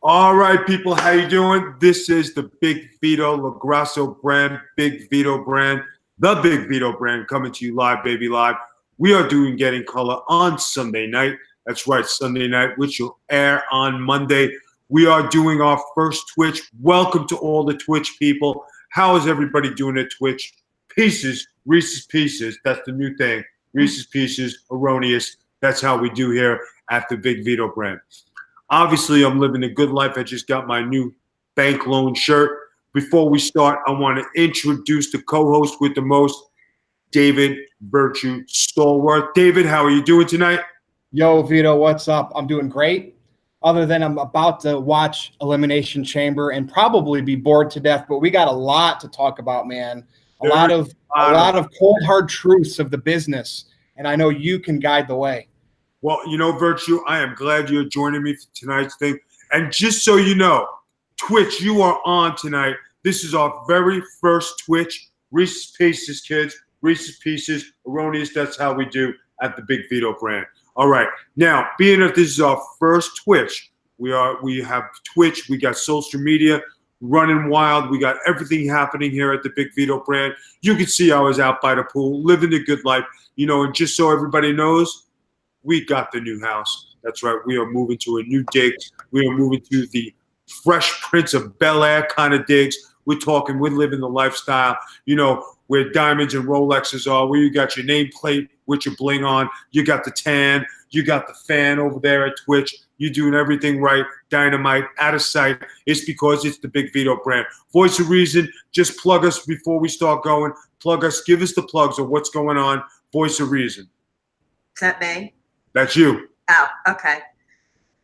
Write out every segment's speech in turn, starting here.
All right, people, how you doing? This is the Big Vito LaGrasso brand, Big Vito brand, the Big Vito brand coming to you live, baby, live. We are doing Getting Color on Sunday night. That's right, Sunday night, which will air on Monday. We are doing our first Twitch. Welcome to all the Twitch people. How is everybody doing at Twitch? Pieces, Reese's Pieces. That's the new thing. Reese's Pieces, erroneous. That's how we do here at the Big Vito brand. Obviously, I'm living a good life. I just got my new bank loan shirt. Before we start, I want to introduce the co-host with the most, David Virtue Stallworth. David, how are you doing tonight? Yo, Vito, what's up? I'm doing great. Other than I'm about to watch Elimination Chamber and probably be bored to death, but we got a lot to talk about, man. A lot of cold hard truths of the business, and I know you can guide the way. Well, you know, Virtue, I am glad you're joining me for tonight's thing. And just so you know, Twitch, you are on tonight. This is our very first Twitch. Reese's Pieces, kids. Reese's Pieces, erroneous. That's how we do at the Big Vito brand. All right. Now, being that this is our first Twitch, we have Twitch. We got social media running wild. We got everything happening here at the Big Vito brand. You can see I was out by the pool, living the good life. You know, and just so everybody knows, we got the new house. That's right. We are moving to a new digs. We are moving to the Fresh Prince of Bel-Air kind of digs. We're living the lifestyle, you know, where diamonds and Rolexes are, where you got your nameplate with your bling on. You got the tan. You got the fan over there at Twitch. You're doing everything right. Dynamite, out of sight. It's because it's the Big Vito brand. Voice of Reason, just plug us before we start going. Plug us. Give us the plugs of what's going on. Voice of Reason. Is that me? That's you. Oh, okay.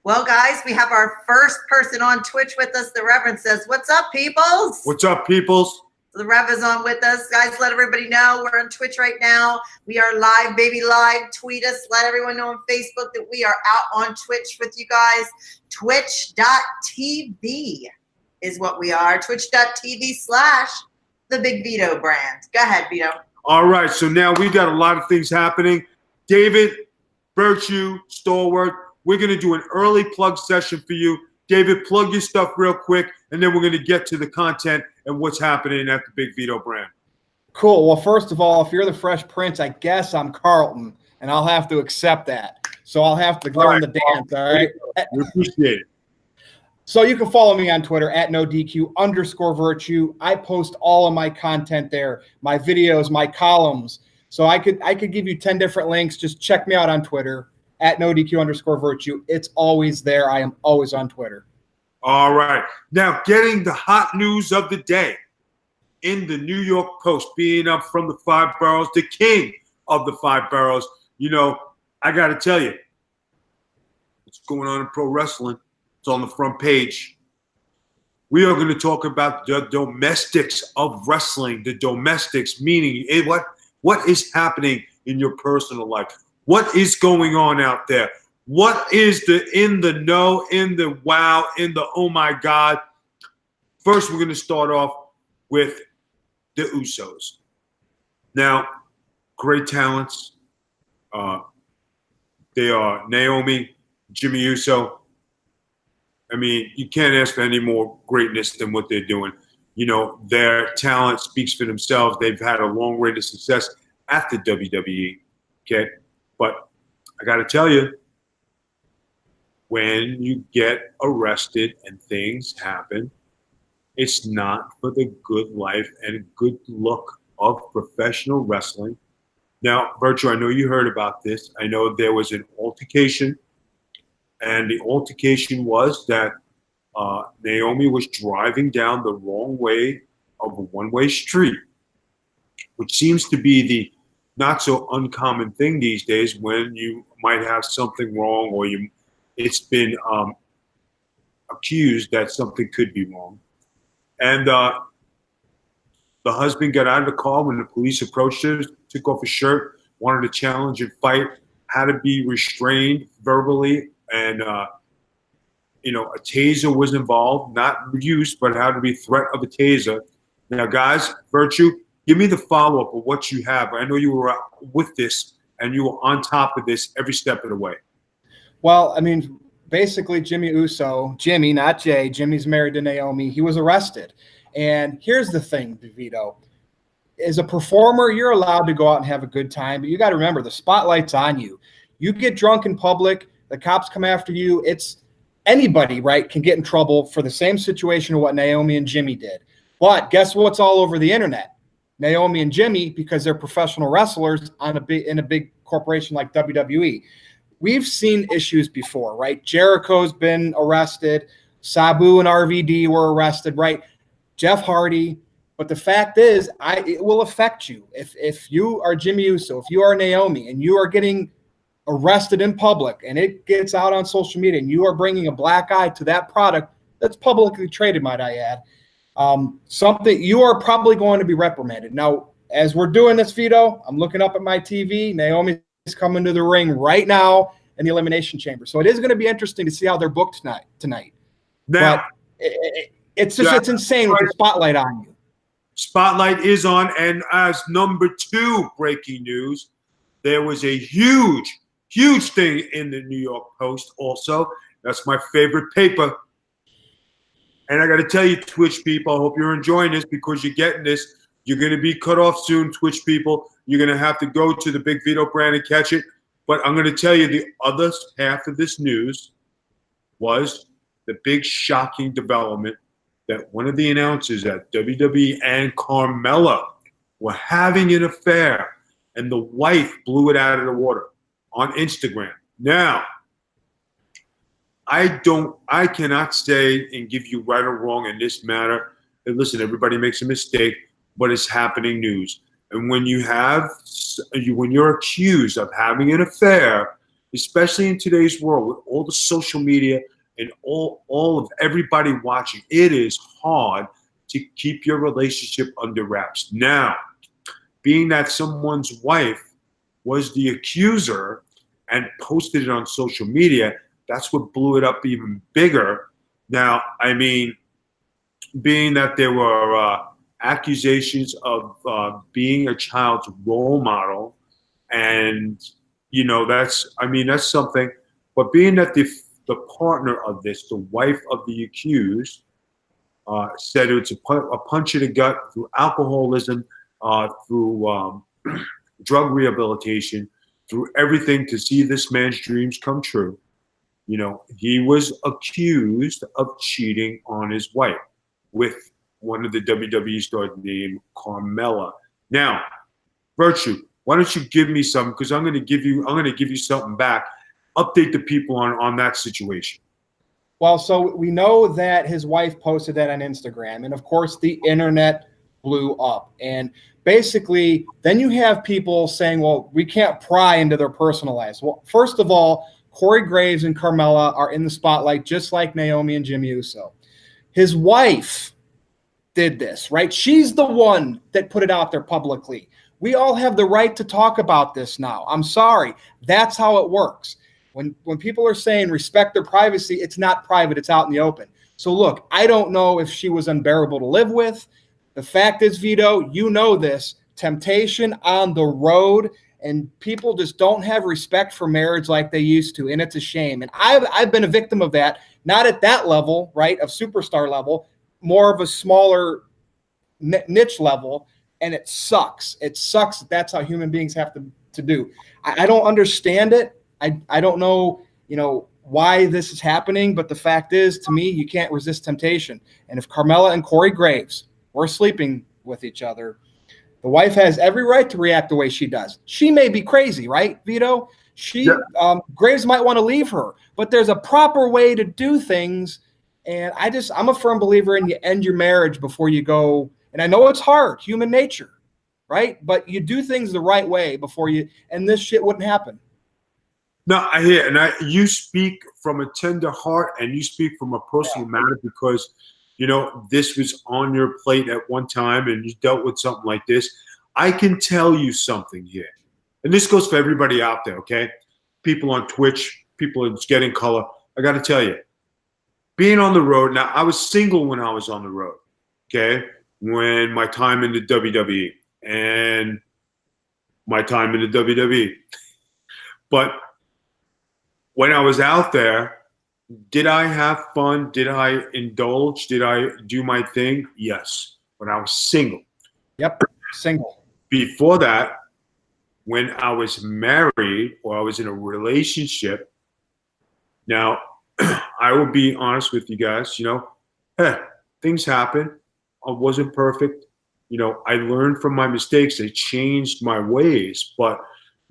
Well, guys, we have our first person on Twitch with us. The Reverend says, "What's up, peoples?" What's up, peoples? The Rev is on with us. Guys, let everybody know we're on Twitch right now. We are live, baby, live. Tweet us. Let everyone know on Facebook that we are out on Twitch with you guys. Twitch.tv is what we are. Twitch.tv/the Big Vito brand. Go ahead, Vito. All right, so now we got a lot of things happening. David, Virtue, Stallworth, we're going to do an early plug session for you. David, plug your stuff real quick, and then we're going to get to the content and what's happening at the Big Vito brand. Cool. Well, first of all, if you're the Fresh Prince, I guess I'm Carlton, and I'll have to accept that. So I'll have to learn the dance, all right? We appreciate it. So you can follow me on Twitter at @NoDQ_Virtue. I post all of my content there, my videos, my columns. So I could give you 10 different links. Just check me out on Twitter at @NoDQ_Virtue. It's always there. I am always on Twitter. All right. Now, getting the hot news of the day in the New York Post, being up from the 5 boroughs, the king of the 5 boroughs. You know, I got to tell you, what's going on in pro wrestling? It's on the front page. We are going to talk about the domestics of wrestling. The domestics, meaning what is happening in your personal life? What is going on out there? What is the in the know, in the wow, in the oh my God? First, we're going to start off with the Usos. Now, great talents. They are Naomi, Jimmy Uso. I mean, you can't ask for any more greatness than what they're doing. You know, their talent speaks for themselves. They've had a long rate of success at the WWE. Okay. But I got to tell you, when you get arrested and things happen, it's not for the good life and good look of professional wrestling. Now, Virtue, I know you heard about this. I know there was an altercation, and the altercation was that Naomi was driving down the wrong way of a one-way street, which seems to be the not so uncommon thing these days when you might have something wrong or it's been accused that something could be wrong. And the husband got out of the car when the police approached her, took off his shirt, wanted to challenge and fight, had to be restrained verbally, and you know, a taser was involved, not used, but had to be threat of a taser. Now, guys, Virtue, give me the follow-up of what you have. I know you were with this, and you were on top of this every step of the way. Well, I mean, basically Jimmy Uso, Jimmy, not Jay, Jimmy's married to Naomi. He was arrested. And here's the thing, Vito. As a performer, you're allowed to go out and have a good time, but you got to remember the spotlight's on you. You get drunk in public, the cops come after you. It's anybody, right, can get in trouble for the same situation of what Naomi and Jimmy did. But guess what's all over the internet? Naomi and Jimmy, because they're professional wrestlers in a big corporation like WWE. We've seen issues before, right? Jericho's been arrested. Sabu and RVD were arrested, right? Jeff Hardy. But the fact is, it will affect you. If you are Jimmy Uso, if you are Naomi, and you are getting arrested in public, and it gets out on social media, and you are bringing a black eye to that product that's publicly traded, might I add, something you are probably going to be reprimanded. Now, as we're doing this, Vito, I'm looking up at my TV. Naomi is coming to the ring right now in the Elimination Chamber, so it is going to be interesting to see how they're booked tonight. Now, but it's insane with the spotlight on you. Spotlight is on, and as number 2 breaking news, there was a huge thing in the New York Post also. That's my favorite paper. And I got to tell you, Twitch people, I hope you're enjoying this because you're getting this. You're going to be cut off soon, Twitch people. You're going to have to go to the Big Vito brand and catch it. But I'm going to tell you the other half of this news was the big shocking development that one of the announcers at WWE and Carmella were having an affair, and the wife blew it out of the water on Instagram. Now, I cannot say and give you right or wrong in this matter. And listen, everybody makes a mistake, but it's happening news. And when you're accused of having an affair, especially in today's world with all the social media and all of everybody watching, it is hard to keep your relationship under wraps. Now, being that someone's wife was the accuser and posted it on social media, that's what blew it up even bigger. Now, I mean, being that there were accusations of being a child's role model, and, you know, that's something. But being that the partner of this, the wife of the accused, said it's a punch in the gut through alcoholism, through drug rehabilitation, through everything to see this man's dreams come true. You know, he was accused of cheating on his wife with one of the WWE stars named Carmella. Now, Virtue, why don't you give me something? Because I'm going to give you something back. Update the people on that situation. Well, so we know that his wife posted that on Instagram, and of course the internet blew up. And basically, then you have people saying, well, we can't pry into their personal lives. Well, first of all, Corey Graves and Carmella are in the spotlight just like Naomi and Jimmy Uso. His wife did this, right? She's the one that put it out there publicly. We all have the right to talk about this now. I'm sorry. That's how it works. When people are saying respect their privacy, it's not private, it's out in the open. So look, I don't know if she was unbearable to live with. The fact is, Vito, you know this, temptation on the road, and people just don't have respect for marriage like they used to, and it's a shame. And I've been a victim of that, not at that level, right, of superstar level, more of a smaller niche level, and it sucks. It sucks that that's how human beings have to do. I don't understand it. I don't know, why this is happening, but the fact is, to me, you can't resist temptation. And if Carmella and Corey Graves were sleeping with each other, the wife has every right to react the way she does. She may be crazy, right, Vito? Graves might want to leave her, but there's a proper way to do things. And I'm a firm believer in you end your marriage before you go. And I know it's hard, human nature, right? But you do things the right way before and this shit wouldn't happen. No, I hear, and you speak from a tender heart, and you speak from a personal matter because, this was on your plate at one time, and you dealt with something like this. I can tell you something here, and this goes for everybody out there, okay? People on Twitch, people in Getting Color. I got to tell you, being on the road. Now, I was single when I was on the road, okay? When my time in the WWE and my time in the WWE, but when I was out there, Did I have fun? Did I indulge? Did I do my thing? Yes. When I was single. Yep, single. Before that, when I was married or I was in a relationship, now I will be honest with you guys, hey, things happen. I wasn't perfect. I learned from my mistakes. I changed my ways. But,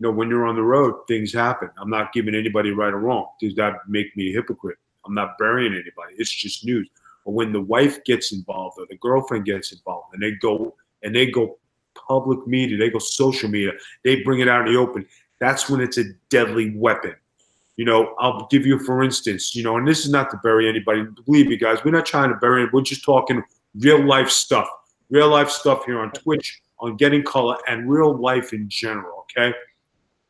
when you're on the road, things happen. I'm not giving anybody right or wrong. Does that make me a hypocrite? I'm not burying anybody. It's just news. But when the wife gets involved or the girlfriend gets involved and they go public media, they go social media, they bring it out in the open, that's when it's a deadly weapon. I'll give you, for instance, and this is not to bury anybody. Believe me, guys, we're not trying to bury it. We're just talking real life stuff here on Twitch, on Getting Color, and real life in general, okay?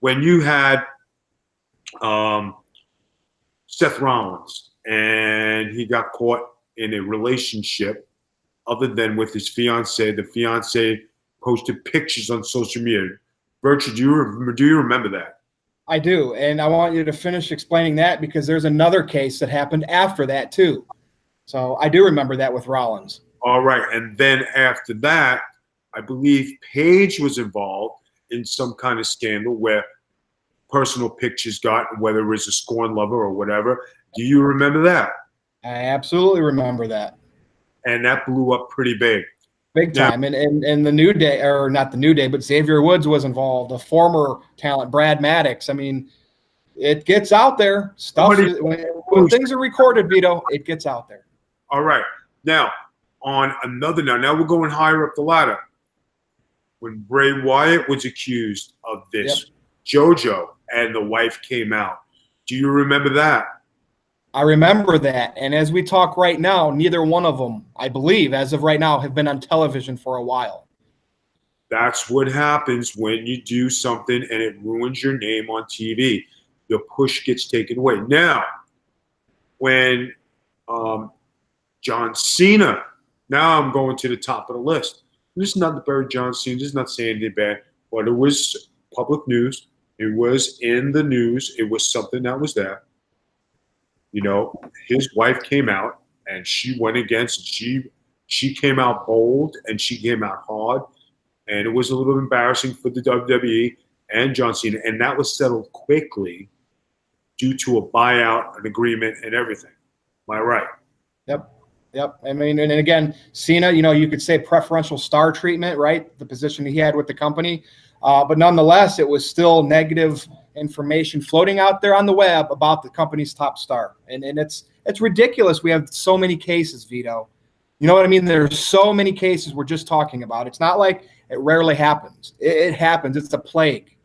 When you had Seth Rollins and he got caught in a relationship other than with his fiance, the fiance posted pictures on social media. Virtue, do you remember that? I do, and I want you to finish explaining that because there's another case that happened after that too. So I do remember that with Rollins. All right, and then after that, I believe Paige was involved in some kind of scandal where personal pictures got, whether it was a scorn lover or whatever. Do you remember that? I absolutely remember that. And that blew up pretty big. Big time. Yeah. And the New Day, or not the New Day, but Xavier Woods was involved, a former talent, Brad Maddox. I mean, it gets out there. When things are recorded, Vito, it gets out there. All right. Now, on another note, now we're going higher up the ladder. When Bray Wyatt was accused of this, yep. JoJo and the wife came out. Do you remember that? I remember that. And as we talk right now, neither one of them, I believe, as of right now, have been on television for a while. That's what happens when you do something and it ruins your name on TV. Your push gets taken away. Now, when John Cena, now I'm going to the top of the list. This is not the bury John Cena. This is not saying anything bad, but it was public news. It was in the news. It was something that was there. His wife came out and she went against, she came out bold and she came out hard. And it was a little embarrassing for the WWE and John Cena. And that was settled quickly due to a buyout, an agreement, and everything. Am I right? Yep. I mean, and again, Cena, you could say preferential star treatment, right? The position he had with the company. But nonetheless, it was still negative information floating out there on the web about the company's top star. And it's ridiculous. We have so many cases, Vito. You know what I mean? There's so many cases we're just talking about. It's not like it rarely happens. It happens. It's a plague.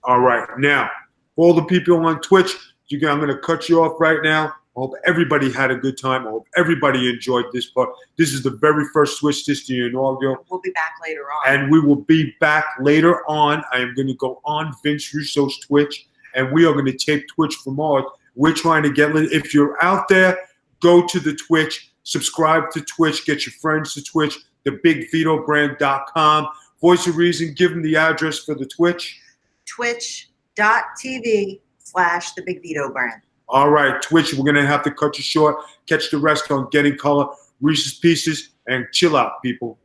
All right. Now, for all the people on Twitch, I'm going to cut you off right now. I hope everybody had a good time. I hope everybody enjoyed this part. This is the very first Twitch History inaugural. We'll be back later on. And we will be back later on. I am going to go on Vince Russo's Twitch, and we are going to take Twitch from ours. We're trying to get – if you're out there, go to the Twitch, subscribe to Twitch, get your friends to Twitch, thebigvitobrand.com. Voice of Reason, give them the address for the Twitch. Twitch.tv/thebigvitobrand. All right, Twitch, we're going to have to cut you short. Catch the rest on Getting Color, Reese's Pieces, and chill out, people.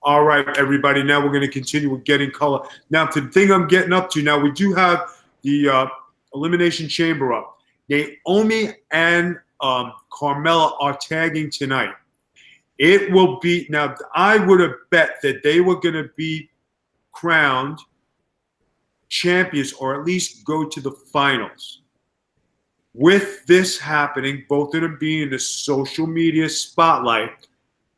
All right, everybody. Now we're going to continue with Getting Color. Now, to the thing I'm getting up to, now we do have the Elimination Chamber up. Naomi and Carmella are tagging tonight. It will be – now, I would have bet that they were going to be crowned champions or at least go to the finals. With this happening, both of them being in the social media spotlight,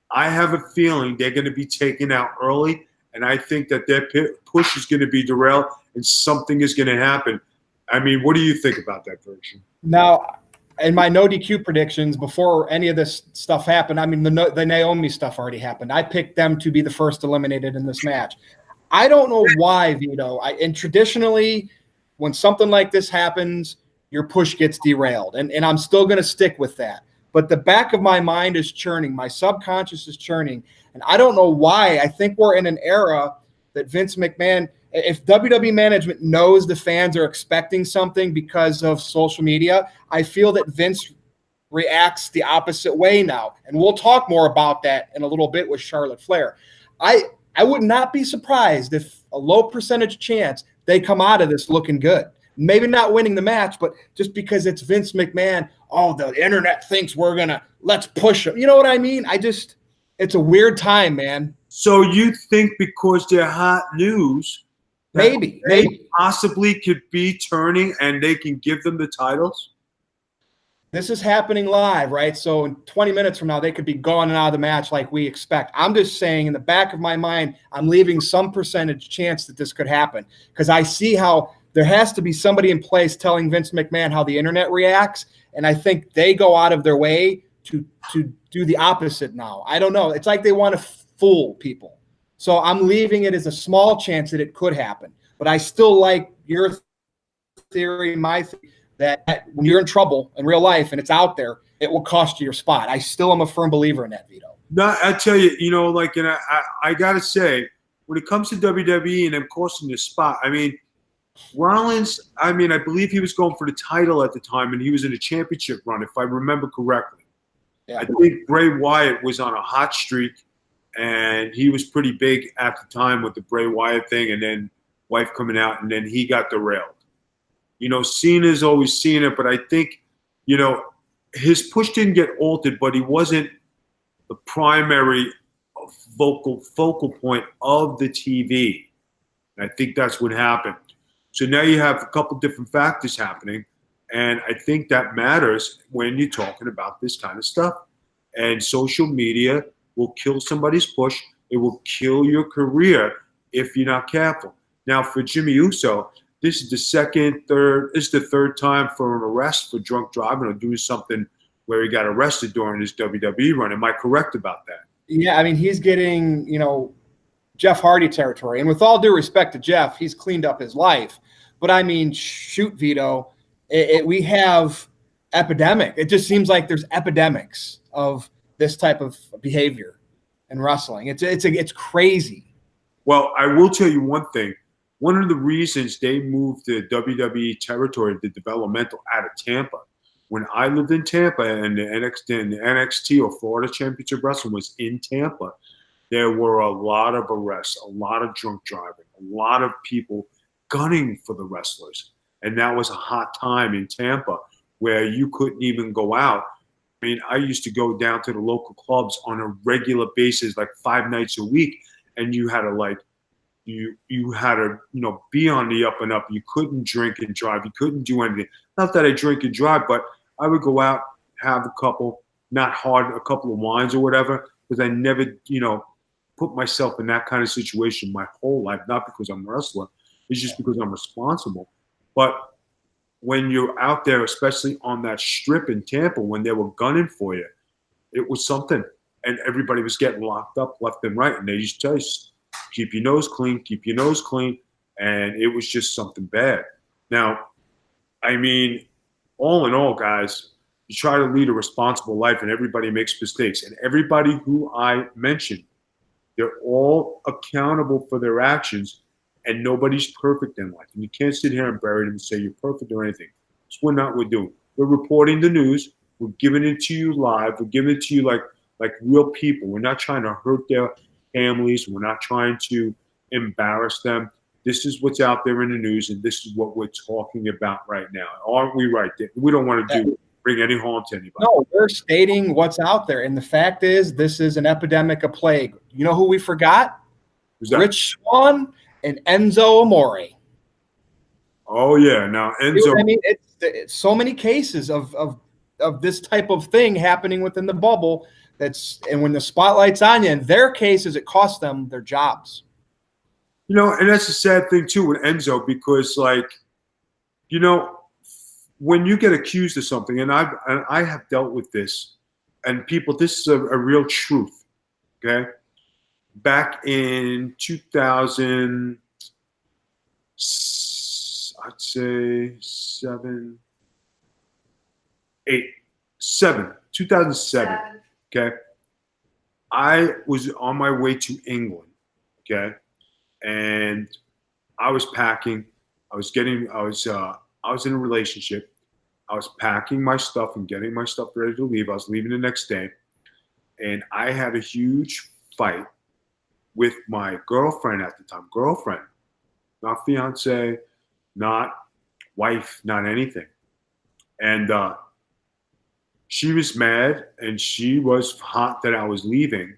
I have a feeling they're going to be taken out early, and I think that their push is going to be derailed and something is going to happen. I mean, what do you think about that, Virtue? Now, in my no DQ predictions, before any of this stuff happened, I mean, the Naomi stuff already happened. I picked them to be the first eliminated in this match. I don't know why, Vito. And traditionally, when something like this happens, your push gets derailed. And I'm still going to stick with that. But the back of my mind is churning. My subconscious is churning. And I don't know why. I think we're in an era that Vince McMahon, If WWE management knows the fans are expecting something because of social media, I feel that Vince reacts the opposite way now. And we'll talk more about that in a little bit with Charlotte Flair. I would not be surprised if a low percentage chance they come out of this looking good. Maybe not winning the match, but just because it's Vince McMahon, oh, the internet thinks let's push him. You know what I mean? It's a weird time, man. So you think because they're hot news, Maybe possibly could be turning and they can give them the titles? This is happening live, right? So in 20 minutes from now, they could be gone and out of the match like we expect. I'm just saying in the back of my mind, I'm leaving some percentage chance that this could happen because I see how there has to be somebody in place telling Vince McMahon how the internet reacts, and I think they go out of their way to do the opposite now. I don't know. It's like they want to fool people. So I'm leaving it as a small chance that it could happen. But I still like your theory, my theory, that when you're in trouble in real life and it's out there, it will cost you your spot. I still am a firm believer in that, Vito. No, I tell you, and I got to say, when it comes to WWE and them costing the spot, I mean, Rollins, I believe he was going for the title at the time and he was in a championship run, if I remember correctly. Yeah. I think Bray Wyatt was on a hot streak and he was pretty big at the time with the Bray Wyatt thing and then wife coming out and then he got derailed. Cena's always seen it, but I think, his push didn't get altered, but he wasn't the primary focal point of the TV. And I think that's what happened. So now you have a couple different factors happening, and I think that matters when you're talking about this kind of stuff. And social media will kill somebody's push. It will kill your career if you're not careful. Now, for Jimmy Uso, this is the third time for an arrest for drunk driving or doing something where he got arrested during his WWE run. Am I correct about that? Yeah, he's getting, Jeff Hardy territory. And with all due respect to Jeff, he's cleaned up his life. But shoot, Vito, we have epidemic. It just seems like there's epidemics of this type of behavior in wrestling. It's crazy. Well, I will tell you one thing. One of the reasons they moved the WWE territory, the developmental, out of Tampa. When I lived in Tampa and the NXT or Florida Championship Wrestling was in Tampa, there were a lot of arrests, a lot of drunk driving, a lot of people gunning for the wrestlers. And that was a hot time in Tampa where you couldn't even go out. I used to go down to the local clubs on a regular basis, like 5 nights a week, and you had to you had to, be on the up and up. You couldn't drink and drive. You couldn't do anything. Not that I drink and drive, but I would go out, have a couple of wines or whatever, because I never, put myself in that kind of situation my whole life, not because I'm a wrestler. It's just because I'm responsible. But when you're out there, especially on that strip in Tampa, when they were gunning for you, it was something. And everybody was getting locked up left and right. And they used to tell you, keep your nose clean, keep your nose clean. And it was just something bad. Now, all in all, guys, you try to lead a responsible life and everybody makes mistakes. And everybody who I mentioned, they're all accountable for their actions and nobody's perfect in life. And you can't sit here and bury them and say you're perfect or anything. That's what we're doing. We're reporting the news. We're giving it to you live. We're giving it to you like real people. We're not trying to hurt their families. We're not trying to embarrass them. This is what's out there in the news, and this is what we're talking about right now. Aren't we right? We don't want to bring any harm to anybody. No, we're stating what's out there. And the fact is, this is an epidemic, a plague. You know who we forgot? Rich Swann and Enzo Amore. Oh, yeah. Now, Enzo. It's so many cases of this type of thing happening within the bubble. And when the spotlight's on you, in their cases, it costs them their jobs. And that's the sad thing, too, with Enzo, because, when you get accused of something, and I have dealt with this, and people, this is a real truth, okay? Back in 2000, I'd say 2007, okay? I was on my way to England, okay? And I was packing. I was in a relationship. I was packing my stuff and getting my stuff ready to leave. I was leaving the next day. And I had a huge fight with my girlfriend at the time. Girlfriend, not fiance, not wife, not anything. And she was mad and she was hot that I was leaving.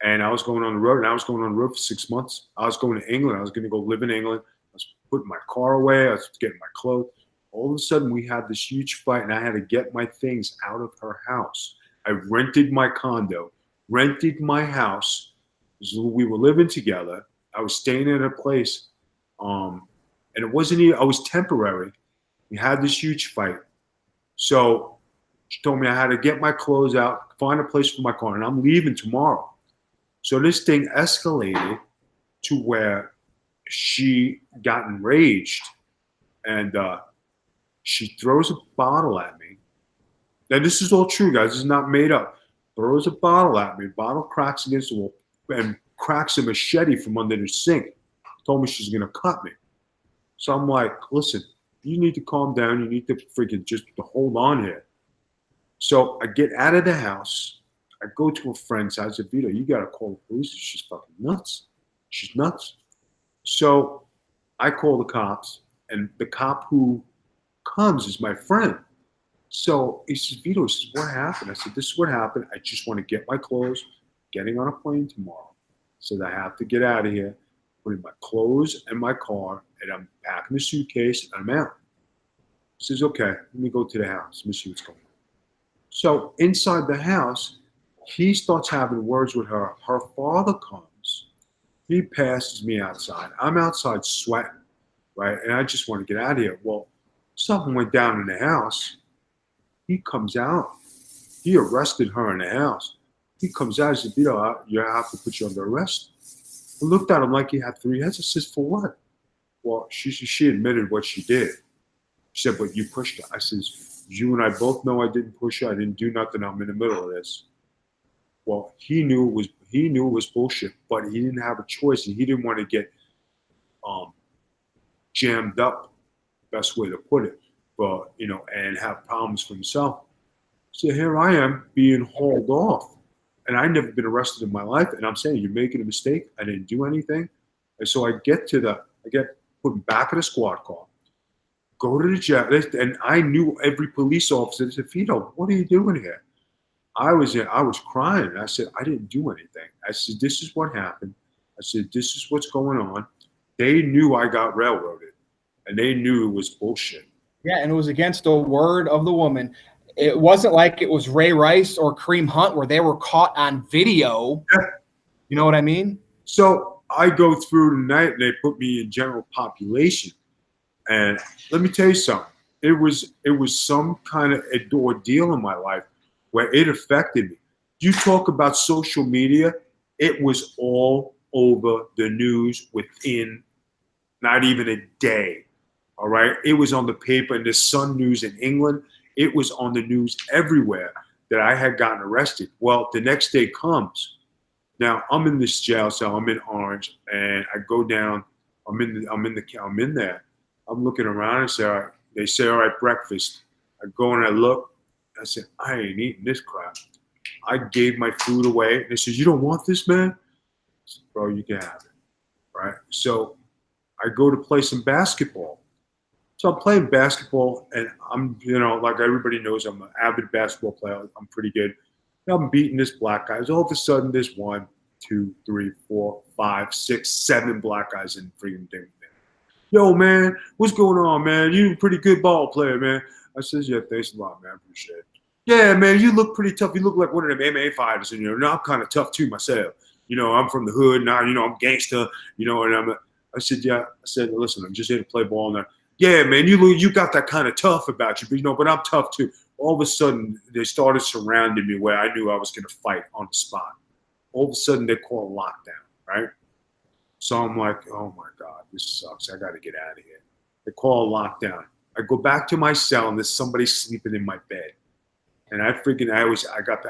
And I was going on the road, and I was going on the road for 6 months. I was going to England. I was going to go live in England. I was putting my car away. I was getting my clothes. All of a sudden, we had this huge fight, and I had to get my things out of her house. I rented my condo, rented my house. We were living together. I was staying in a place, and it wasn't even, I was temporary. We had this huge fight. So she told me I had to get my clothes out, find a place for my car, and I'm leaving tomorrow. So this thing escalated to where she got enraged, and she throws a bottle at me. Now, this is all true, guys. This is not made up. Throws a bottle at me. Bottle cracks against the wall and cracks a machete from under the sink. Told me she's going to cut me. So I'm like, listen, you need to calm down. You need to freaking just hold on here. So I get out of the house. I go to a friend's house. I said, Vito, you got to call the police. She's fucking nuts. She's nuts. So I call the cops, and the cop who comes is my friend. So he says, Vito, this is what happened. I said, this is what happened. I just want to get my clothes, getting on a plane tomorrow. So I have to get out of here, putting my clothes in my car, and I'm packing the suitcase, and I'm out. He says, okay, let me go to the house. Let me see what's going on. So inside the house, he starts having words with her. Her father comes. He passes me outside. I'm outside sweating, right? And I just want to get out of here. Well, something went down in the house. He comes out. He arrested her in the house. He comes out and said, Vito, you have to put you under arrest. I looked at him like he had 3 heads. I said, for what? Well, she admitted what she did. She said, but you pushed her. I said, you and I both know I didn't push her. I didn't do nothing. I'm in the middle of this. Well, he knew it was bullshit, but he didn't have a choice, and he didn't want to get jammed up, best way to put it, but and have problems for himself. So here I am being hauled off, and I've never been arrested in my life. And I'm saying, you're making a mistake. I didn't do anything. And so I get put back in the squad car, go to the jail, and I knew every police officer. They said, Vito, what are you doing here? I was crying. I said, I didn't do anything. I said, this is what happened. I said, this is what's going on. They knew I got railroaded, and they knew it was bullshit. Yeah, and it was against the word of the woman. It wasn't like it was Ray Rice or Kareem Hunt where they were caught on video. Yeah. You know what I mean? So I go through the night, and they put me in general population. And let me tell you something. It was some kind of ordeal in my life where it affected me. You talk about social media, it was all over the news within not even a day, all right? It was on the paper in the Sun News in England. It was on the news everywhere that I had gotten arrested. Well, the next day comes. Now, I'm in this jail cell. I'm in Orange, and I go down. I'm in there. I'm looking around and say, all right. They say, all right, breakfast. I go and I look. I said, I ain't eating this crap. I gave my food away. They said, you don't want this, man? I said, bro, you can have it, right? So I go to play some basketball. So I'm playing basketball, and I'm, like everybody knows, I'm an avid basketball player. I'm pretty good. I'm beating this black guy. All of a sudden, there's 1, 2, 3, 4, 5, 6, 7 black guys in freaking thing. Yo, man, what's going on, man? You a pretty good ball player, man. I says, yeah, thanks a lot, man. Appreciate it. Yeah, man, you look pretty tough. You look like one of them MMA fighters, and I'm kind of tough too myself. I'm from the hood now. I'm gangster. And I said, yeah. I said, listen, I'm just here to play ball now. Yeah, man, you got that kind of tough about you, but I'm tough too. All of a sudden, they started surrounding me where I knew I was going to fight on the spot. All of a sudden, they call lockdown, right? So I'm like, oh my God, this sucks. I got to get out of here. They call lockdown. I go back to my cell, and there's somebody sleeping in my bed. And I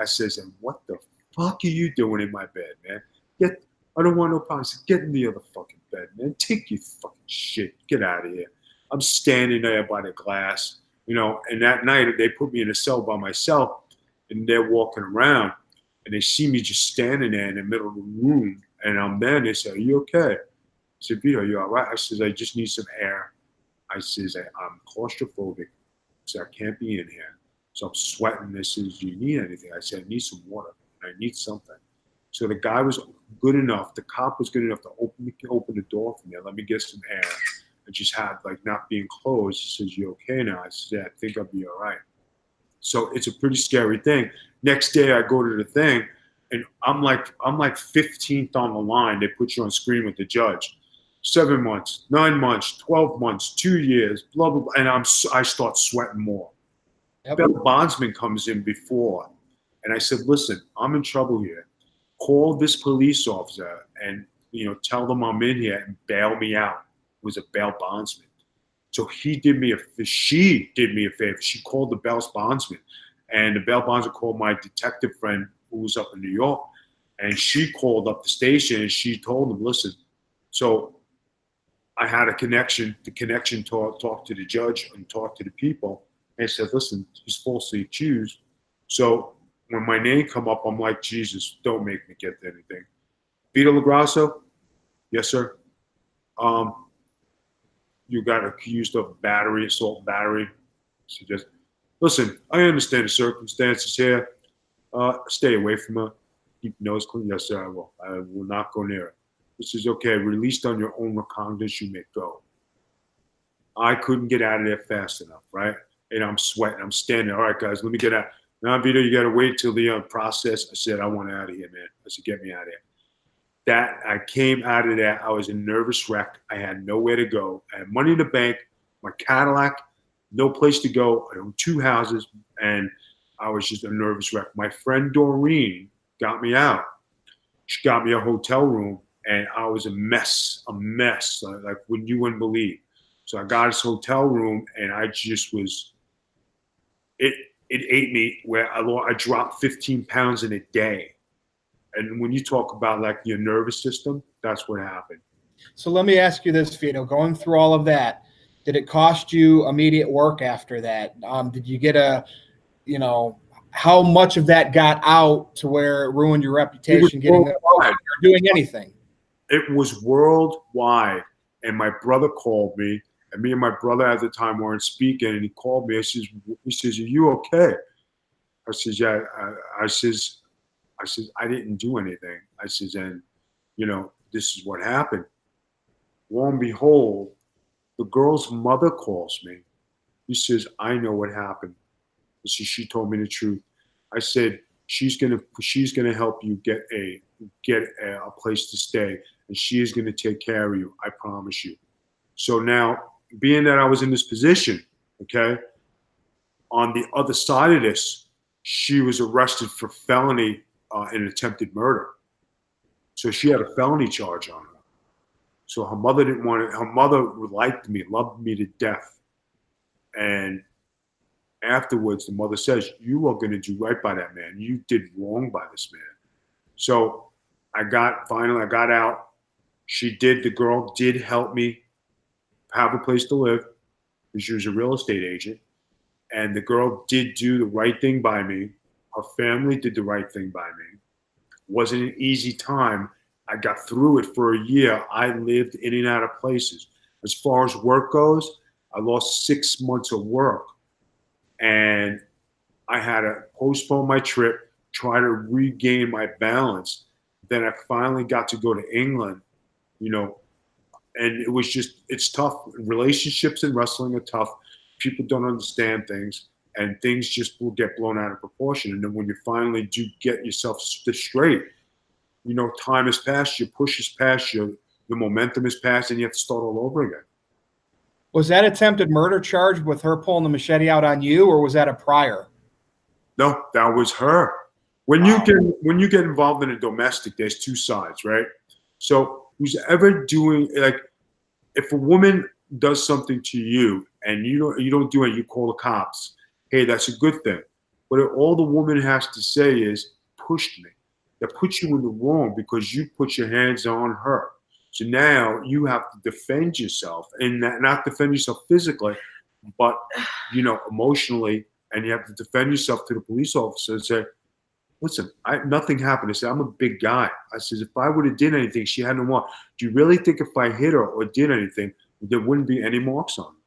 says, and what the fuck are you doing in my bed, man? I don't want no problems. Get in the other fucking bed, man. Take your fucking shit. Get out of here. I'm standing there by the glass, you know, and that night they put me in a cell by myself, and they're walking around, and they see me just standing there in the middle of the room, and I'm there, and they say, "Are you okay?" I said, "Vito, you all right?" I says, "I just need some air." I says, "I'm claustrophobic, so I can't be in here." So I'm sweating. They says, "Do you need anything?" I said, "I need some water. I need something." So the guy was good enough, the cop was good enough to open the door for me, let me get some air. I just had like not being closed. He says, "You okay now?" I said, "Yeah, I think I'll be all right." So it's a pretty scary thing. Next day I go to the thing, and I'm like 15th on the line. They put you on screen with the judge. 7 months, 9 months, 12 months, 2 years, blah blah blah, and I start sweating more. Yep. Bill Bondsman comes in before, and I said, "Listen, I'm in trouble here. Call this police officer and, you know, tell them I'm in here and bail me out." It was a bail bondsman. So she did me a favor. She called the bail bondsman, and the bail bondsman called my detective friend who was up in New York, and she called up the station and she told him, "Listen." So I had a connection. The connection talked to the judge and talked to the people. And I said, "Listen, he's falsely accused." So when my name come up, I'm like, "Jesus, don't make me get anything." "Vito Lagrasso?" "Yes, sir." "You got accused of battery, assault battery." She just, "Listen, I understand the circumstances here. Stay away from her. Keep your nose clean." "Yes, sir, I will. I will not go near her." This is okay. "Released on your own recognizance, you may go." I couldn't get out of there fast enough, right? And I'm sweating. I'm standing. "All right, guys, let me get out." "Now, Vito, you got to wait till the process." I said, "I want out of here, man." I said, "Get me out of here." That I came out of there. I was a nervous wreck. I had nowhere to go. I had money in the bank, my Cadillac, no place to go. I owned 2 houses, and I was just a nervous wreck. My friend Doreen got me out. She got me a hotel room, and I was a mess, like when you wouldn't believe. So I got this hotel room, and I just was. It ate me where I dropped 15 pounds in a day. And when you talk about like your nervous system, that's what happened. So let me ask you this, Vito, going through all of that, did it cost you immediate work after that? Did you get how much of that got out to where it ruined your reputation getting or doing anything? It was worldwide. And my brother called me, and me and my brother at the time weren't speaking, and he called me. He says, "Are you okay?" I says, "Yeah." I says, "I didn't do anything." I says, "And, you know, this is what happened." Lo and behold, the girl's mother calls me. He says, "I know what happened." She told me the truth. I said, she's gonna help you get a place to stay, and she is gonna take care of you. I promise you." So now, being that I was in this position, okay, on the other side of this, she was arrested for felony and attempted murder. So she had a felony charge on her. So her mother didn't want it. Her mother liked me, loved me to death. And afterwards, the mother says, "You are going to do right by that man. You did wrong by this man." So finally I got out. The girl did help me have a place to live because she was a real estate agent. And the girl did do the right thing by me. Her family did the right thing by me. Wasn't an easy time. I got through it for a year. I lived in and out of places. As far as work goes, I lost 6 months of work. And I had to postpone my trip, try to regain my balance. Then I finally got to go to England, you know, and it was just, it's tough. Relationships in wrestling are tough. People don't understand things, and things just will get blown out of proportion. And then when you finally do get yourself straight, you know, time has passed, your push has passed, the momentum has passed, and you have to start all over again. Was that attempted murder charge with her pulling the machete out on you, or was that a prior? No, that was her. When you get involved in a domestic, there's 2 sides, right? So who's ever doing, like, if a woman does something to you and you don't do it, you call the cops. Hey, that's a good thing. But all the woman has to say is, pushed me. That puts you in the wrong because you put your hands on her. So now you have to defend yourself, and not defend yourself physically, but emotionally, and you have to defend yourself to the police officer and say, "Listen, nothing happened." I said, "I'm a big guy." I said, "If I would have did anything, she hadn't won. Do you really think if I hit her or did anything, there wouldn't be any marks on her,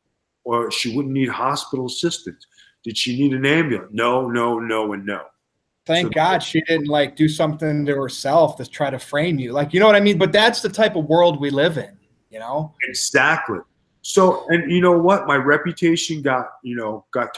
or she wouldn't need hospital assistance? Did she need an ambulance? No, no, no, and no." Thank God she didn't like do something to herself to try to frame you. Like, you know what I mean? But that's the type of world we live in, Exactly. So, and you know what? My reputation got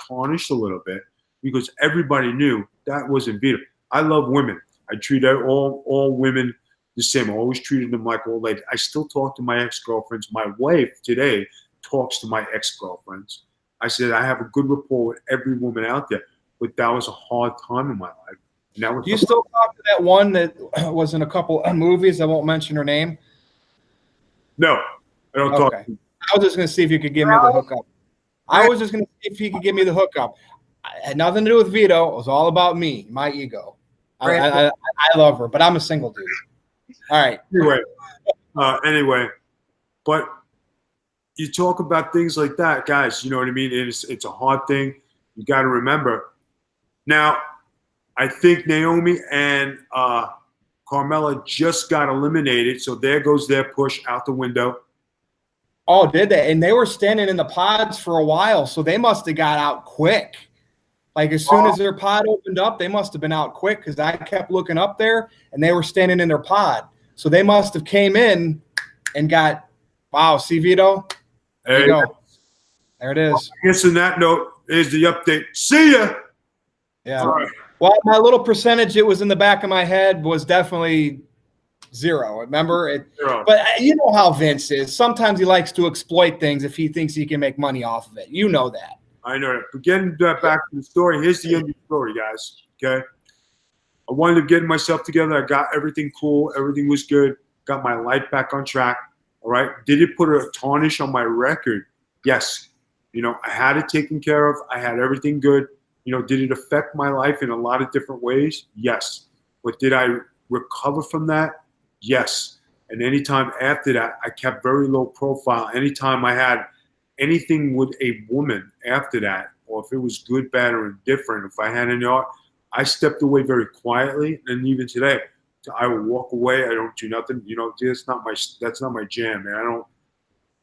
tarnished a little bit because everybody knew that wasn't Vito. I love women. I treat all women the same. I always treated them like old ladies. I still talk to my ex-girlfriends. My wife today talks to my ex-girlfriends. I said I have a good rapport with every woman out there. But that was a hard time in my life. Do you still talk to that one that was in a couple of movies? I won't mention her name. No, I don't talk. Okay. I was just going to see if you could give me the hookup. I was just going to see if you could give me the hookup. It had nothing to do with Vito. It was all about me, my ego. I love her, but I'm a single dude. All right. Anyway, but you talk about things like that, guys. You know what I mean? It's a hard thing. You got to remember. Now, I think Naomi and Carmella just got eliminated, so there goes their push out the window. Oh, did they? And they were standing in the pods for a while, so they must have got out quick. Like as soon as their pod opened up, they must have been out quick because I kept looking up there, and they were standing in their pod. So they must have came in and got, wow, see, Vito? There you go. There it is. I guess on that note, here's the update. See ya. Yeah. Right. Well, my little percentage it was in the back of my head was definitely zero. Remember it? Zero. But you know how Vince is. Sometimes he likes to exploit things if he thinks he can make money off of it. You know that. I know that. But getting back to the story, here's the end of the story, guys. Okay. I wanted to get myself together. I got everything cool. Everything was good. Got my life back on track. All right. Did it put a tarnish on my record? Yes. I had it taken care of. I had everything good. Did it affect my life in a lot of different ways? Yes. But did I recover from that? Yes. And anytime after that, I kept very low profile. Anytime I had anything with a woman after that, or if it was good, bad, or indifferent, if I had any art, I stepped away very quietly. And even today, I would walk away. I don't do nothing. That's not my jam, man.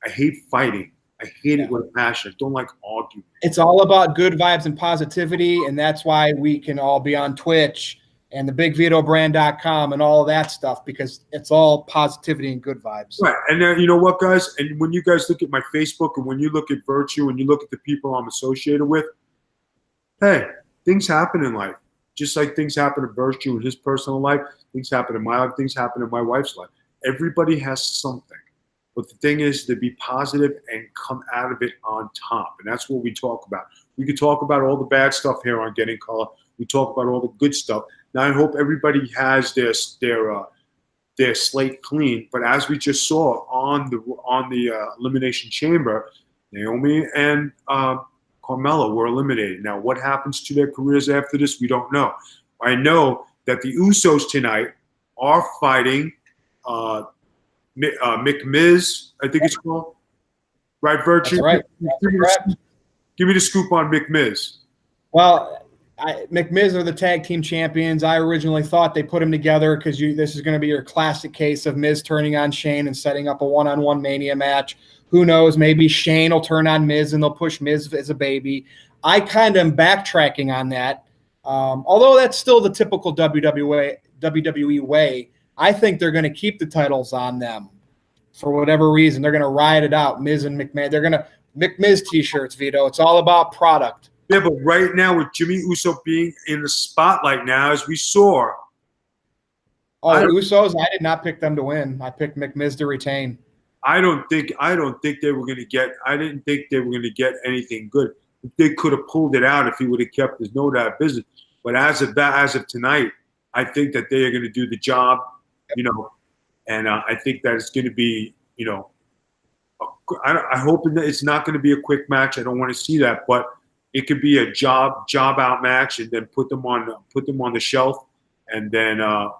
I hate fighting. I hate it with a passion. I don't like arguing. It's all about good vibes and positivity, and that's why we can all be on Twitch and the bigvitobrand.com and all of that stuff because it's all positivity and good vibes. Right. And then, you know what, guys? And when you guys look at my Facebook and when you look at Virtue and you look at the people I'm associated with, hey, things happen in life. Just like things happen to Virtue in his personal life, things happen in my life, things happen in my wife's life. Everybody has something. But the thing is to be positive and come out of it on top. And that's what we talk about. We could talk about all the bad stuff here on Getting Color. We talk about all the good stuff. Now, I hope everybody has their slate clean. But as we just saw on the Elimination Chamber, Naomi and Carmella were eliminated. Now, what happens to their careers after this, we don't know. I know that the Usos tonight are fighting McMiz, I think it's called. Right, Virtue? That's right. Give me the scoop on McMiz. Well, McMiz are the tag team champions. I originally thought they put them together because this is going to be your classic case of Miz turning on Shane and setting up a one-on-one Mania match. Who knows? Maybe Shane will turn on Miz and they'll push Miz as a baby. I kind of am backtracking on that. Although that's still the typical WWE way, I think they're going to keep the titles on them for whatever reason. They're going to ride it out. Miz and McMahon. They're going to McMiz t-shirts, Vito. It's all about product. Yeah, but right now with Jimmy Uso being in the spotlight now, as we saw. Usos, I did not pick them to win. I picked McMiz to retain. I don't think they were going to get. I didn't think they were going to get anything good. They could have pulled it out if he would have kept his note out of business. But as of tonight, I think that they are going to do the job. And I think that it's going to be, I hope it's not going to be a quick match. I don't want to see that, but it could be a job out match, and then put them on the shelf, and then I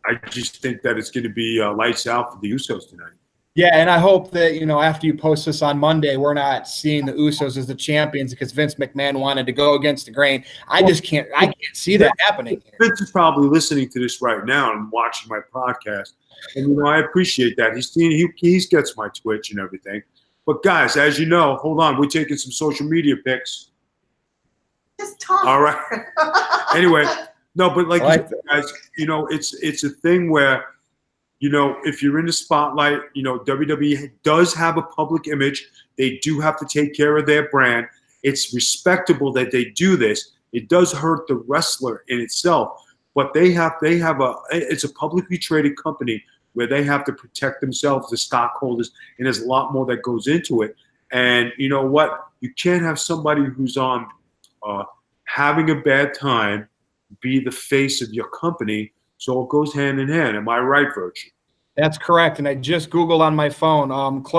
I just think that it's going to be lights out for the Usos tonight. Yeah, and I hope that, after you post this on Monday, we're not seeing the Usos as the champions because Vince McMahon wanted to go against the grain. I can't see that happening. Vince is probably listening to this right now and watching my podcast. And, I appreciate that. He gets my Twitch and everything. But, guys, as you know, hold on. We're taking some social media pics. Just talk. All right. Anyway, no, but like you said, guys, it's a thing where, if you're in the spotlight, WWE does have a public image. They do have to take care of their brand. It's respectable that they do this. It does hurt the wrestler in itself, but it's a publicly traded company where they have to protect themselves, the stockholders, and there's a lot more that goes into it. And you know what? You can't have somebody who's on having a bad time be the face of your company. So it goes hand in hand. Am I right, Virtue? That's correct. And I just Googled on my phone.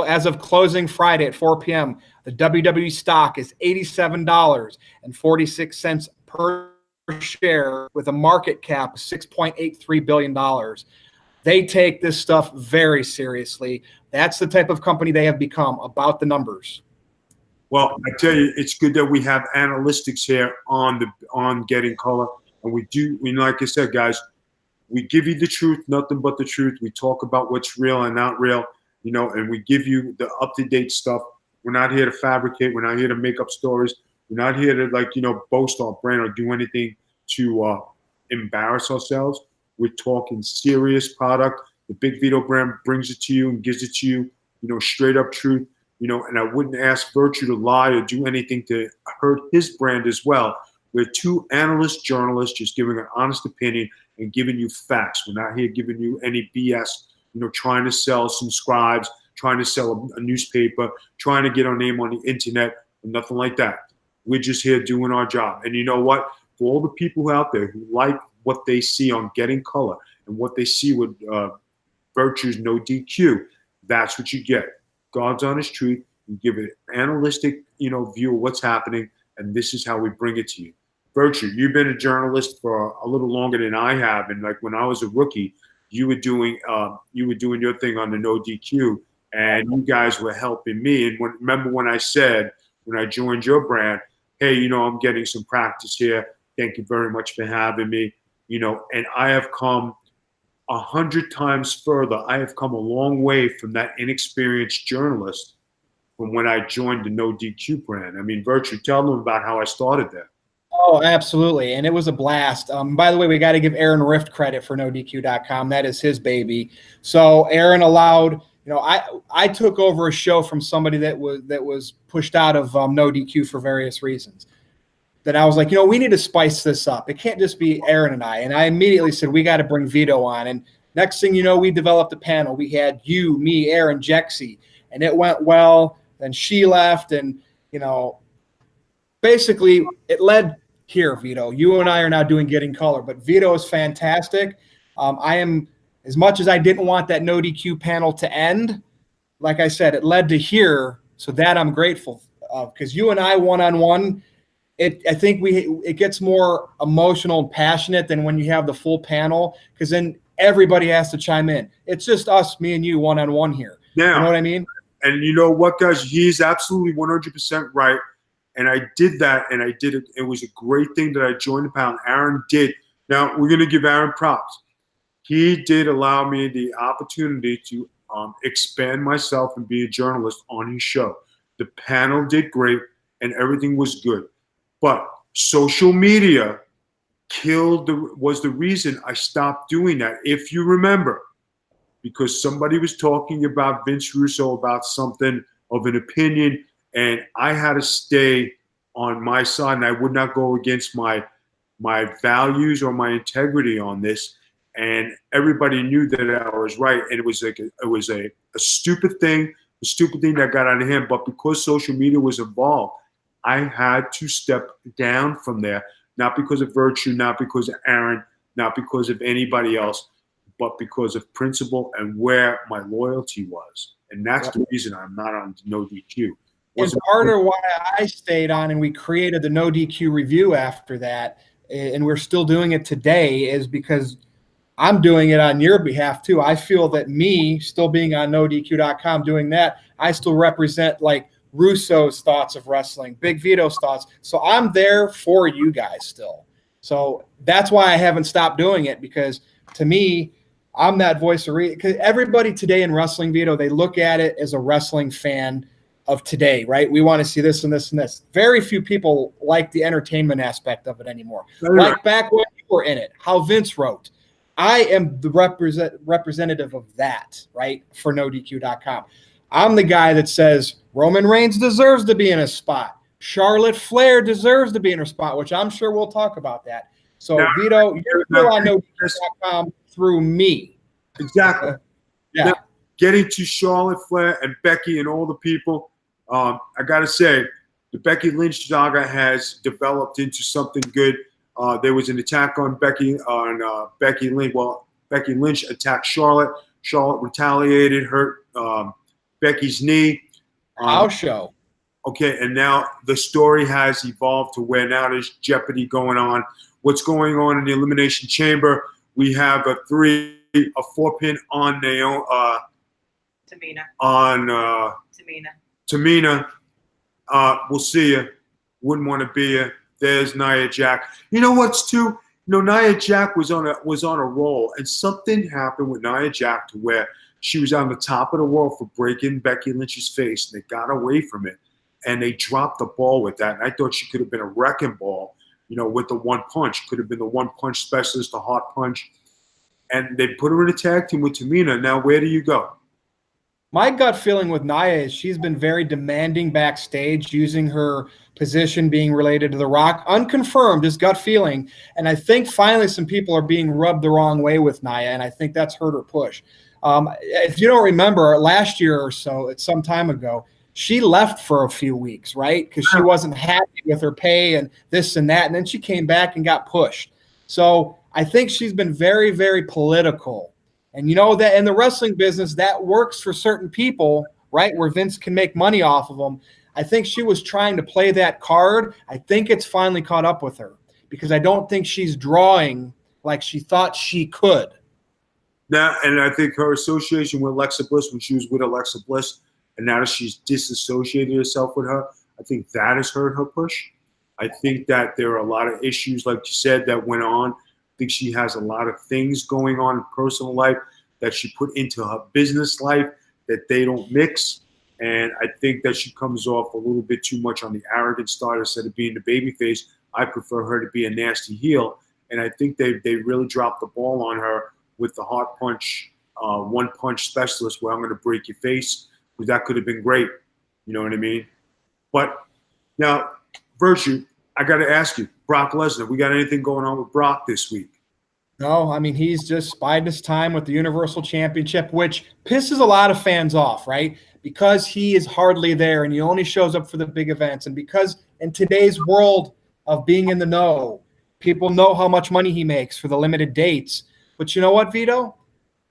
As of closing Friday at 4 p.m., the WWE stock is $87.46 per share with a market cap of $6.83 billion. They take this stuff very seriously. That's the type of company they have become, about the numbers. Well, I tell you, it's good that we have analytics here on Getting Color. And like I said, guys, we give you the truth, nothing but the truth. We talk about what's real and not real, and we give you the up-to-date stuff. We're not here to fabricate. We're not here to make up stories. We're not here to, boast our brand or do anything to embarrass ourselves. We're talking serious product. The Big Vito brand brings it to you and gives it to you, straight up truth. And I wouldn't ask Virtue to lie or do anything to hurt his brand as well. We're two analysts, journalists, just giving an honest opinion and giving you facts. We're not here giving you any BS, trying to sell some scribes, trying to sell a newspaper, trying to get our name on the internet, or nothing like that. We're just here doing our job. And you know what? For all the people out there who like what they see on Getting Color and what they see with Virtue's No DQ, that's what you get. God's honest truth. You give an analytic, view of what's happening, and this is how we bring it to you. Virtue, you've been a journalist for a little longer than I have, and like when I was a rookie, you were doing your thing on the No DQ, and you guys were helping me. And remember when I said when I joined your brand, hey, I'm getting some practice here. Thank you very much for having me. And I have come 100 times further. I have come a long way from that inexperienced journalist from when I joined the No DQ brand. I mean, Virtue, tell them about how I started there. Oh, absolutely. And it was a blast. By the way, we got to give Aaron Rift credit for NoDQ.com. That is his baby. So Aaron allowed, I took over a show from somebody that was pushed out of No DQ for various reasons. Then I was like, we need to spice this up. It can't just be Aaron and I. And I immediately said, we got to bring Vito on. And next thing you know, we developed a panel. We had you, me, Aaron, Jexy, and it went well. Then she left, and basically it led here, Vito. You and I are now doing Getting Color, but Vito is fantastic. I am, as much as I didn't want that No DQ panel to end, like I said, it led to here, so that I'm grateful of, because you and I one-on-one, I think it gets more emotional and passionate than when you have the full panel, because then everybody has to chime in. It's just us, me and you, one-on-one here. Yeah. You know what I mean? And you know what, guys? He's absolutely 100% right. And I did that, and I did it. It was a great thing that I joined the panel. Aaron did. Now, we're going to give Aaron props. He did allow me the opportunity to expand myself and be a journalist on his show. The panel did great, and everything was good. But social media was the reason I stopped doing that, if you remember, because somebody was talking about Vince Russo about something of an opinion, and I had to stay on my side, and I would not go against my values or my integrity on this. And everybody knew that I was right, and it was a stupid thing, that got out of hand. But because social media was involved, I had to step down from there, not because of Virtue, not because of Aaron, not because of anybody else, but because of principle and where my loyalty was. And that's the reason I'm not on No DQ. And part of why I stayed on and we created the No DQ review after that, and we're still doing it today, is because I'm doing it on your behalf too. I feel that me still being on NoDQ.com doing that, I still represent like Russo's thoughts of wrestling, Big Vito's thoughts. So I'm there for you guys still. So that's why I haven't stopped doing it, because to me, I'm that voice of reason. Because everybody today in wrestling, Vito, they look at it as a wrestling fan of today, right? We want to see this and this and this. Very few people like the entertainment aspect of it anymore. Like back when you were in it, how Vince wrote. I am the representative of that, right, for NoDQ.com. I'm the guy that says Roman Reigns deserves to be in a spot. Charlotte Flair deserves to be in her spot, which I'm sure we'll talk about that. So, now, Vito, you're still on NoDQ.com through me. Exactly. Yeah. Now, getting to Charlotte Flair and Becky and all the people, I got to say, the Becky Lynch saga has developed into something good. There was an attack on Becky Lynch. Well, Becky Lynch attacked Charlotte. Charlotte retaliated, hurt Becky's knee. House show. Okay, and now the story has evolved to where now there's jeopardy going on. What's going on in the Elimination Chamber? We have a 4-pin on Naomi. Tamina. On Tamina. We'll see you. Wouldn't want to be you. There's Nia Jax. You know what's too? You know, Nia Jax was on a roll, and something happened with Nia Jax to where she was on the top of the world for breaking Becky Lynch's face, and they got away from it, and they dropped the ball with that. And I thought she could have been a wrecking ball, you know, with the one punch. Could have been the one punch specialist, the hot punch, and they put her in a tag team with Tamina. Now, where do you go? My gut feeling with Nia is she's been very demanding backstage, using her position being related to The Rock. Unconfirmed, just gut feeling. And I think finally some people are being rubbed the wrong way with Nia, and I think that's hurt her push. If you don't remember, last year or so, it's some time ago, she left for a few weeks, right? Because she wasn't happy with her pay and this and that. And then she came back and got pushed. So I think she's been very, very political. And you know that in the wrestling business, that works for certain people, right, where Vince can make money off of them. I think she was trying to play that card. I think it's finally caught up with her, because I don't think she's drawing like she thought she could. Now, and I think her association with Alexa Bliss, when she was with Alexa Bliss, and now that she's disassociated herself with her, I think that has hurt her push. I think that there are a lot of issues, like you said, that went on. I think she has a lot of things going on in personal life that she put into her business life that they don't mix. And I think that she comes off a little bit too much on the arrogant side instead of being the babyface. I prefer her to be a nasty heel. And I think they really dropped the ball on her with the hot punch, one punch specialist where I'm going to break your face. Because that could have been great. You know what I mean? But now, Virtue, I got to ask you, Brock Lesnar, we got anything going on with Brock this week? No, I mean, he's just biding his time with the Universal Championship, which pisses a lot of fans off, right? Because he is hardly there and he only shows up for the big events. And because in today's world of being in the know, people know how much money he makes for the limited dates. But you know what, Vito?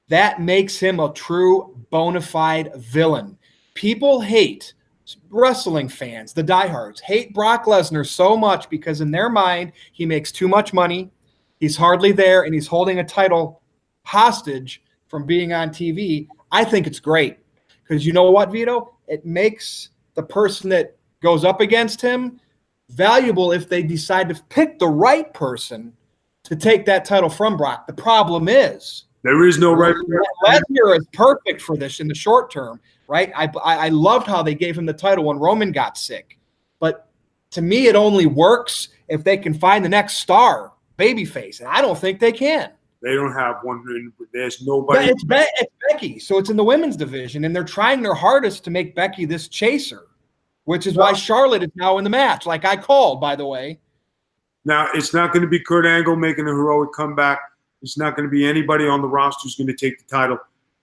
That makes him a true bona fide villain. People hate, wrestling fans, the diehards, hate Brock Lesnar so much because in their mind, he makes too much money. He's hardly there, and he's holding a title hostage from being on TV. I think it's great because you know what, Vito? It makes the person that goes up against him valuable if they decide to pick the right person to take that title from Brock. The problem is there is no right. Lesnar is perfect for this in the short term, right? I loved how they gave him the title when Roman got sick. But to me, it only works if they can find the next star. Babyface, and I don't think they can. They don't have one. There's nobody. It's Becky, so it's in the women's division, and they're trying their hardest to make Becky this chaser, which is why Charlotte is now in the match, like I called, by the way. Now, it's not going to be Kurt Angle making a heroic comeback. It's not going to be anybody on the roster who's going to take the title.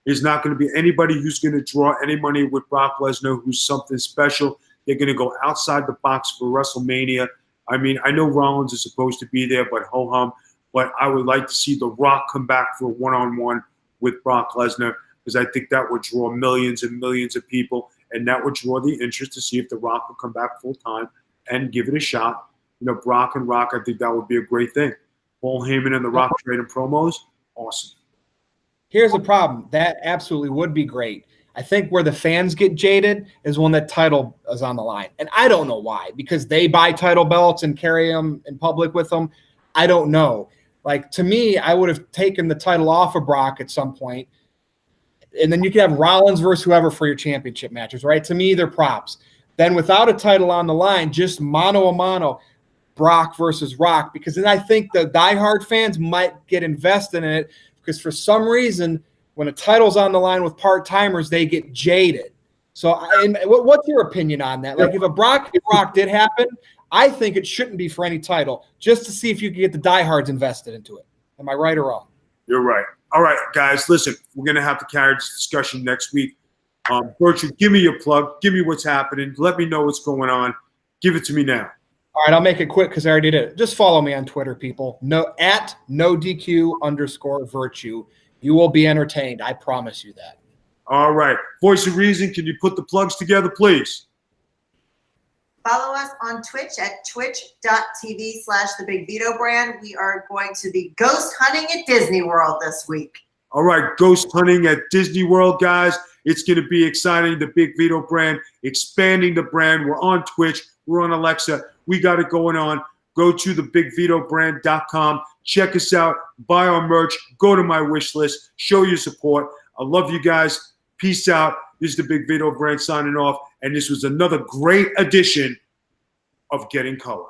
It's not going to be anybody who's going to draw any money with Brock Lesnar, who's something special. They're going to go outside the box for WrestleMania. I mean, I know Rollins is supposed to be there, but ho-hum. But I would like to see The Rock come back for a one-on-one with Brock Lesnar because I think that would draw millions and millions of people, and that would draw the interest to see if The Rock will come back full-time and give it a shot. You know, Brock and Rock, I think that would be a great thing. Paul Heyman and The Rock trading promos. Awesome. Here's the problem. That absolutely would be great. I think where the fans get jaded is when that title is on the line. And I don't know why, because they buy title belts and carry them in public with them. I don't know. Like, to me, I would have taken the title off of Brock at some point, and then you could have Rollins versus whoever for your championship matches, right? To me, they're props. Then without a title on the line, just mano a mano, Brock versus Rock, because then I think the diehard fans might get invested in it, because for some reason, when a title's on the line with part-timers, they get jaded. So what's your opinion on that? Like, if Brock did happen, I think it shouldn't be for any title, just to see if you can get the diehards invested into it. Am I right or wrong? You're right. All right, guys, listen, we're going to have to carry this discussion next week. Virtue, give me your plug. Give me what's happening. Let me know what's going on. Give it to me now. All right, I'll make it quick because I already did it. Just follow me on Twitter, people. At NoDQ_Virtue. You will be entertained. I promise you that. All right. Voice of Reason, can you put the plugs together, please? Follow us on Twitch at twitch.tv/TheBigVitoBrand. We are going to be ghost hunting at Disney World this week. All right, ghost hunting at Disney World, guys. It's going to be exciting. The Big Vito brand, expanding the brand. We're on Twitch. We're on Alexa. We got it going on. Go to thebigvitobrand.com. Check us out. Buy our merch. Go to my wish list. Show your support. I love you guys. Peace out. This is the Big Vito brand signing off. And this was another great edition of Getting Color.